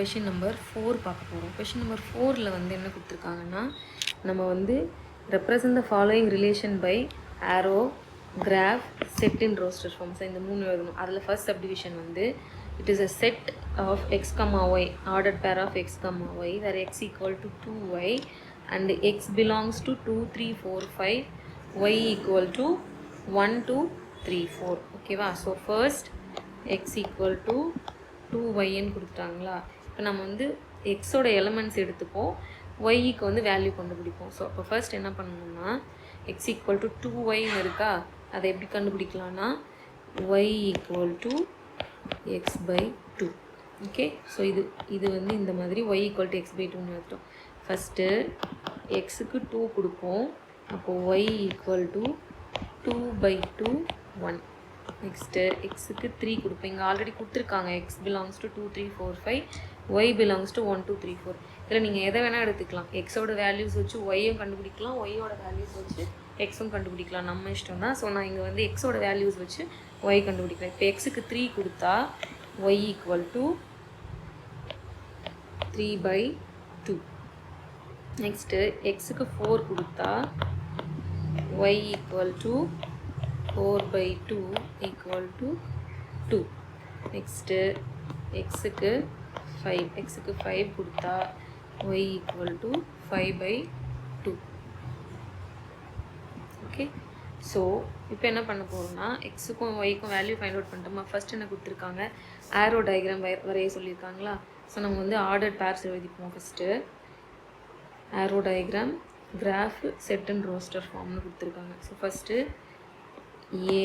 Question number 4 பார்க்க போகிறோம். Question number 4ல் வந்து என்ன கொடுத்துருக்காங்கன்னா, நம்ம வந்து represent the following relation by arrow, graph, set in roster forms இந்த 3 எழுதணும். அதில் ஃபர்ஸ்ட் சப்டிவிஷன் வந்து it is a set of X comma Y, ordered pair of X comma Y, where X equal to 2y and X belongs to 2, 3, 4, 5, y equal to 1, 2, 3, 4. ஓகேவா? So first X equal to 2yன்னு கொடுத்துட்டாங்களா? இப்போ நம்ம வந்து எக்ஸோட elements எடுத்துப்போம், ஒய்க்கு வந்து வேல்யூ கண்டுபிடிப்போம். ஸோ அப்போ ஃபர்ஸ்ட் என்ன பண்ணணும்னா, எக்ஸ் ஈக்குவல் டு 2yன்னு இருக்கா, அதை எப்படி கண்டுபிடிக்கலாம்னா Y equal to X by 2. Okay, so இது வந்து இந்த மாதிரி Y equal to X by 2ன்னு எடுத்தோம். ஃபஸ்ட்டு எக்ஸுக்கு 2 கொடுப்போம், அப்போது Y equal to 2 by 2 1. Next எக்ஸுக்கு 3 கொடுப்பேன், இங்கே ஆல்ரெடி கொடுத்துருக்காங்க X belongs to 2, 3, 4, 5, Y belongs to 1, 2, 3, 4. இதில் நீங்கள் எதை வேணால் எடுத்துக்கலாம், எக்ஸோட வேல்யூஸ் வச்சு ஒய்யும் கண்டுபிடிக்கலாம், ஒய்யோட வேல்யூஸ் வச்சு எக்ஸும் கண்டுபிடிக்கலாம், நம்ம இஷ்டம் தான். ஸோ நான் இங்கே வந்து எக்ஸோட வேல்யூஸ் வச்சு ஒய் கண்டுபிடிக்கிறேன். இப்போ எக்ஸுக்கு 3 கொடுத்தா Y equal to 3 by 2. Next எக்ஸுக்கு 4 கொடுத்தா Y equal to 4 by 2 equal to 2. Next எக்ஸுக்கு 5 கொடுத்தா y equal to 5 by 2. Okay, so இப்போ என்ன பண்ண போகிறோம்னா, எக்ஸுக்கும் ஒய்க்கும் வேல்யூ ஃபைண்ட் அவுட் பண்ணிட்டோமா. ஃபஸ்ட் என்ன கொடுத்துருக்காங்க, ஆரோ டயக்ராம் வரைய சொல்லியிருக்காங்களா. ஸோ நம்ம வந்து ஆர்டர்ட் பேர்ஸ் எழுதிப்போம். First arrow diagram, graph, set and roster ஃபார்ம்னு கொடுத்துருக்காங்க. ஸோ ஃபஸ்ட்டு ஏ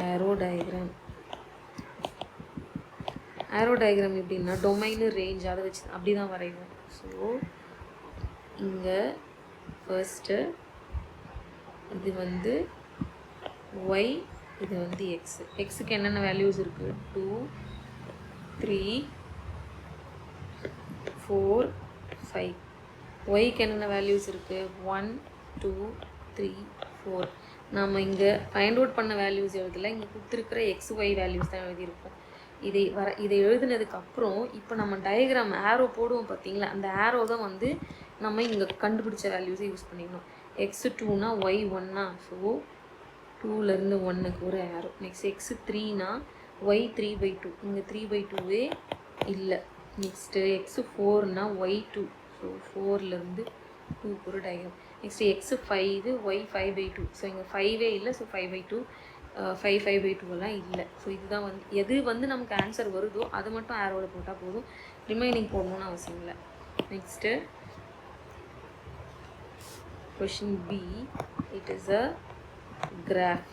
ஆரோ டயக்ராம். ஆரோ டயக்ராம் எப்படின்னா டொமைனு ரேஞ்ச் அதை வச்சு அப்படி தான் வரைவோம். ஸோ இங்கே ஃபர்ஸ்ட்டு இது வந்து ஒய், இது வந்து எக்ஸ். எக்ஸுக்கு என்னென்ன வேல்யூஸ் இருக்குது, 2, 3, 4, 5. ஒய்க்கு என்னென்ன வேல்யூஸ் இருக்குது, 1, 2, 3, 4. நாம் இங்கே ஃபைண்ட் அவுட் பண்ண வேல்யூஸ் எழுதலை, இங்கே கொடுத்துருக்கிற எக்ஸ் ஒய் வேல்யூஸ் தான் எழுதியிருக்கோம். இதை எழுதுனதுக்கப்புறம் இப்போ நம்ம டயக்ராம் ஆரோ போடுவோம் பார்த்தீங்களா, அந்த ஆரோ தான் வந்து நம்ம இங்கே கண்டுபிடிச்ச வேல்யூஸை யூஸ் பண்ணிக்கணும். எக்ஸு 2னா ஒய் 1னா, ஸோ 2லேருந்து 1க்கு ஒரு ஆரோ. நெக்ஸ்ட் எக்ஸு 3னா ஒய் 3 by 2, இங்கே 3 by 2வே இல்லை. நெக்ஸ்ட்டு எக்ஸு 4னா ஒய் 2, ஸோ 4லேருந்து 2க்கு ஒரு diagram. Next x 5, y 5 by 2, so இங்கே 5வே இல்லை, ஸோ 5 by 2, 5 by 2 எல்லாம் இல்லை. ஸோ இதுதான் வந்து எது வந்து நமக்கு ஆன்சர் வருதோ அது மட்டும் ஆரோவில் போட்டால் போதும், ரிமைனிங் போடணும்னு அவசியம் இல்லை. Next question B, it is a graph.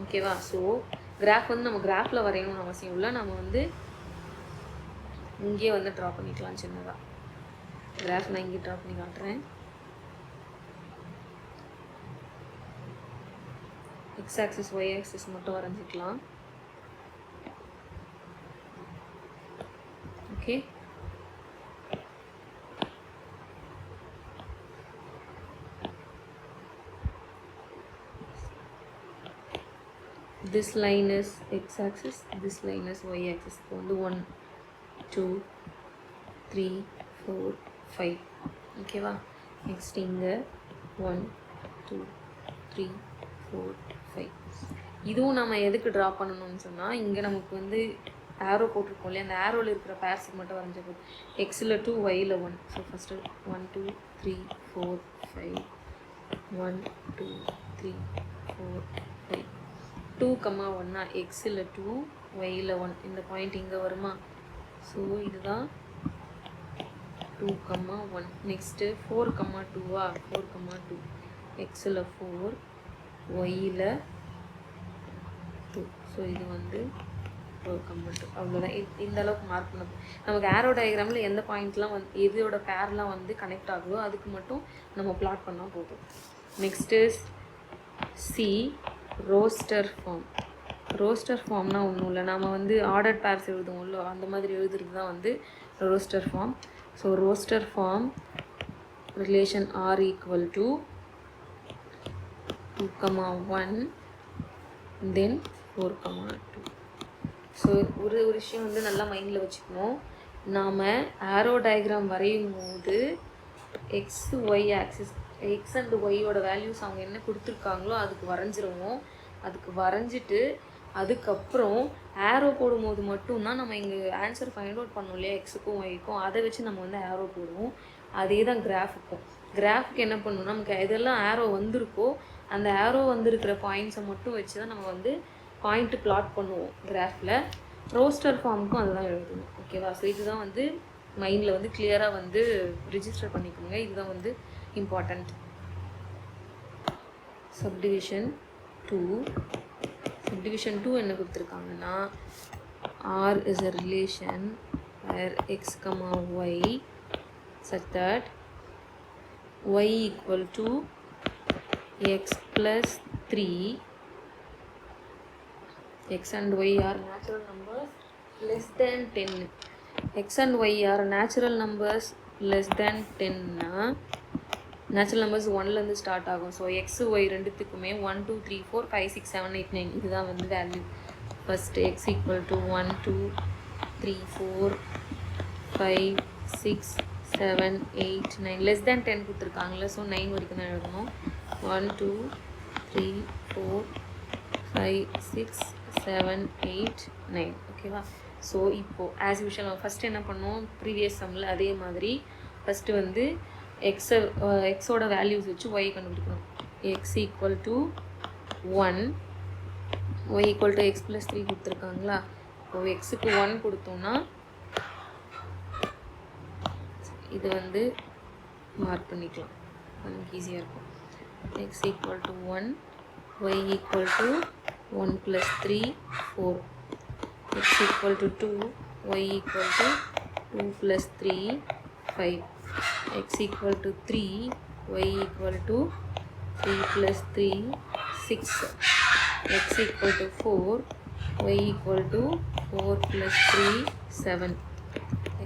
ஓகேவா? ஸோ கிராஃப் வந்து நம்ம கிராஃபில் வரையணும்னு அவசியம் இல்லை, நம்ம வந்து இங்கே வந்து ட்ரா பண்ணிக்கலாம் சின்னதாக. கிராஃப் நான் இங்கே ட்ரா பண்ணி காட்டுறேன். எக்ஸ் ஆக்சிஸ் ஒய் ஆக்சிஸ் மட்டும் வரைஞ்சிக்கலாம். Okay, this line is x axis, this line is y axis. இப்போ வந்து 1, 2, 3, 4, 5. ஓகேவா? நெக்ஸ்ட் இங்கே 1, 2, 3, 4, 5. இதுவும் நம்ம எதுக்கு ட்ரா பண்ணணும்னு சொன்னால், இங்கே நமக்கு வந்து ஆரோ போட்டிருக்கோம் இல்லையா, அந்த ஆரோவில் இருக்கிற பேர்ஸுக்கு மட்டும் வரைஞ்ச போதும். எக்ஸில் 2, ஒயில் 1. So first 1, 2, 3, 4, 5, 1, 2, 3, 4, 5. 2, 1னா எக்ஸில் 2, ஒயில் 1. இந்த பாயிண்ட் இங்கே வருமா, ஸோ இதுதான் 2, 1. நெக்ஸ்ட்டு 4, 2வா, 4, 2. எக்ஸில் 4, ஒயில் 2. ஸோ இது வந்து 4, 2. அவ்வளோதான். இந்த அளவுக்கு மார்க் பண்ணணும். நமக்கு ஆரோ டயக்ராமில் எந்த பாயிண்ட்லாம் வந்து எதோட பேர்லாம் வந்து கனெக்ட் ஆகுதோ அதுக்கு மட்டும் நம்ம பிளாட் பண்ணால் போதும். Next C roster form. Roster ஃபார்ம்னா ஒன்றும் இல்லை, நம்ம வந்து ஆர்டர்ட் பேர்ஸ் எழுதுவோம்ல, அந்த மாதிரி எழுதுறது தான் வந்து roster form. So roster form relation R equal to 2, 1 then 4, 2. So ஒரு விஷயம் வந்து நல்லா மைண்டில் வச்சுக்கணும், நாம் ஆரோ டயக்ராம் வரையும் போது x y axis x and ஒய்யோட வேல்யூஸ் அவங்க என்ன கொடுத்துருக்காங்களோ அதுக்கு வரைஞ்சிருவோம். அதுக்கு வரைஞ்சிட்டு அதுக்கப்புறம் ஆரோ போடும்போது மட்டும்தான் நம்ம இங்கே ஆன்சர் ஃபைண்ட் அவுட் பண்ணோம் இல்லையா, எக்ஸுக்கும் ஒய்க்கும். அதை வச்சு நம்ம வந்து ஆரோ போடுவோம். அதே தான் கிராஃபுக்கும். கிராஃபுக்கு என்ன பண்ணணும், நமக்கு எதெல்லாம் ஆரோ வந்திருக்கோ அந்த ஆரோ வந்திருக்கிற பாயிண்ட்ஸை மட்டும் வச்சு தான் நம்ம வந்து பாயிண்ட்டு பிளாட் பண்ணுவோம் கிராஃபில். ரோஸ்டர் ஃபார்முக்கும் அதுதான் எழுதணும். ஓகேவா? ஸோ இதுதான் வந்து மைண்டில் வந்து கிளியராக வந்து ரிஜிஸ்டர் பண்ணிக்கோங்க. இதுதான் வந்து இம்பார்ட்டண்ட். சப்டிவிஷன் 2 என்ன கொடுத்துருக்காங்கன்னா, R is a relation where x, y such that y equal to x plus 3. X and y are natural numbers less than 10. X and y are natural numbers less than 10 னா natural numbers 1லேருந்து start ஆகும். So X Y ரெண்டுத்துக்குமே 1 2 3 4 5 6 7 8 9 இதுதான் வந்து value. First x equal to 1 2 3 4 5 6 7 8 9 less than 10 கொடுத்துருக்காங்களே. So 9 வரைக்கும் தான் எழுதணும். 1 2 3 4 5 6 7 8 9. ஓகேவா? ஸோ இப்போது ஆஸ் யூஷுவல் நம்ம ஃபஸ்ட்டு என்ன பண்ணோம், ப்ரீவியஸ் சம்மில் அதே மாதிரி ஃபஸ்ட்டு வந்து எக்ஸோட வேல்யூஸ் வச்சு ஒய் கண்டுபிடிக்கணும். X equal to 1, y equal to x plus 3 கொடுத்துருக்காங்களா. இப்போ எக்ஸுக்கு 1 கொடுத்தோம்னா இது வந்து மார்க் பண்ணிக்கலாம், நமக்கு ஈஸியாக இருக்கும். X equal to 1, y equal to 1 + 3 4, x equal to 2, y equal to 2 + 3 5, x equal to 3, y equal to 3 plus 3 6, x equal to 4, y equal to 4 plus 3 7,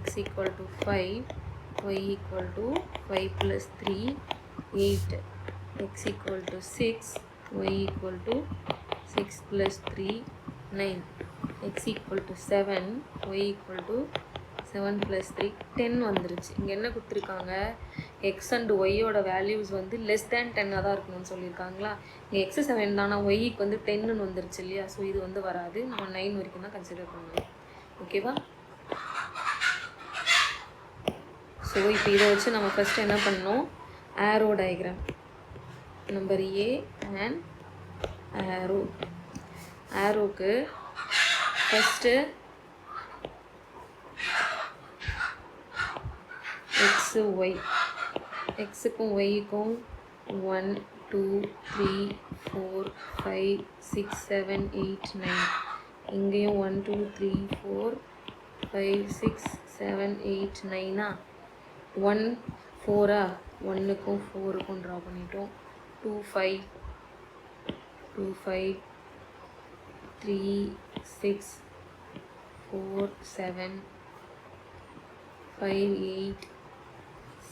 x equal to 5, y equal to 5 plus 3 8, x equal to 6, y equal to 6 plus 3 9, x equal to 7, y equal to 7 + 3 10 வந்துருச்சு. இங்கே என்ன கொடுத்துருக்காங்க, X and ஒய்யோட values வந்து less than 10 தான் இருக்கணும்னு சொல்லியிருக்காங்களா. இங்கே எக்ஸ் 7 தானா, ஒய்க்கு வந்து 10ன்னு வந்துருச்சு இல்லையா. ஸோ இது வந்து வராது, நம்ம 9 வரைக்கும் தான் கன்சிடர் பண்ணணும். ஓகேவா? ஸோ இப்போ இதை வச்சு நம்ம ஃபஸ்ட்டு என்ன பண்ணணும், arrow diagram number A and ஆரோக்கு ஃபஸ்ட்டு எக்ஸு ஒய், எக்ஸுக்கும் ஒய்க்கும் 1 2 3 4 5 6 7 8 9, இங்கேயும் 1 2 3 4 5 6 7 8 9 1 4 1க்கும் 4க்கும் ட்ரா பண்ணிட்டோம். 2 5 3 6 4 7 5 8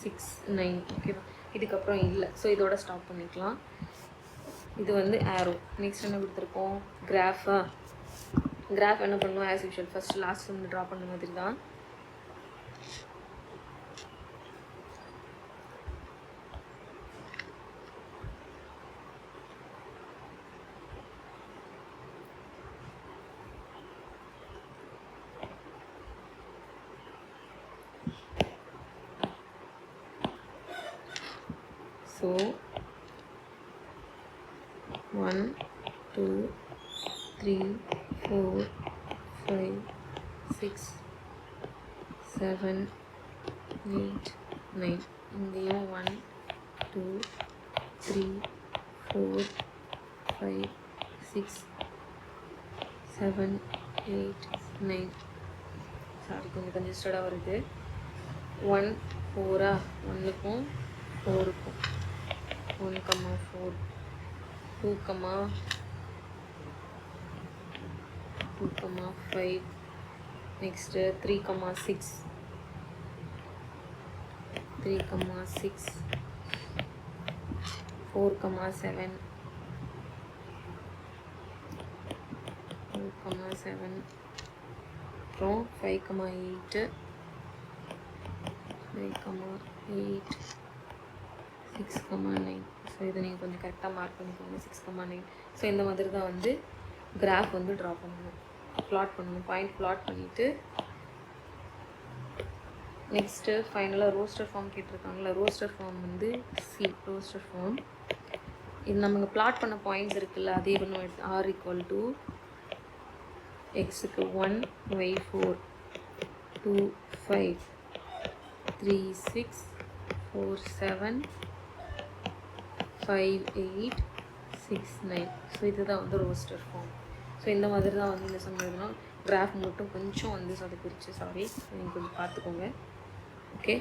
6 9. ஓகேவா? இதுக்கப்புறம் இல்லை. ஸோ இதோட ஸ்டாப் பண்ணிக்கலாம். இது வந்து ஆரோ. நெக்ஸ்ட் என்ன கொடுத்துருக்கோம், கிராஃபா. கிராஃப் என்ன பண்ணணும், ஆஸ் யூஷுவல் ஃபஸ்ட் லாஸ்ட் வந்து ட்ரா பண்ண மாதிரி தான். So 1 2 3 4 5 6 7 8 9, இங்கேயும் 1 2 3 4 5 6 7 8 9. சாரி, கொஞ்சம் கன்ஜஸ்டடாக வருது. 1 4 1க்கும் 4க்கும் 1 4 2 5, நெக்ஸ்ட்டு 3 6 4 7 அப்புறம் 5 8 5,8 6,9. ஸோ இதை நீங்கள் கொஞ்சம் கரெக்டாக மார்க் பண்ணிக்கோங்க. 6,9. ஸோ இந்த மாதிரி தான் வந்து கிராஃப் வந்து ட்ரா பண்ணணும், ப்ளாட் பண்ணணும். பாயிண்ட் ப்ளாட் பண்ணிவிட்டு நெக்ஸ்ட்டு ஃபைனலாக ரோஸ்டர் ஃபார்ம் கேட்டிருக்காங்களா. ரோஸ்டர் ஃபார்ம் வந்து ரோஸ்டர் ஃபார்ம் இது நமக்கு ப்ளாட் பண்ண பாயிண்ட்ஸ் இருக்குல்ல, அதே பண்ணும். ஆர் ஈக்குவல் டு எக்ஸுக்கு 1 y 4 2 5 3 6 4 7 5 8 6 9. ஸோ இதுதான் வந்து ரோஸ்டர் ஃபார்ம். ஸோ இந்த மாதிரி தான் வந்து இந்த சம் எழுதணும். கிராஃப் மட்டும் கொஞ்சம் வந்து சொதப்பிருச்சு, சாரி, நீங்கள் கொஞ்சம் பார்த்துக்கோங்க. ஓகே.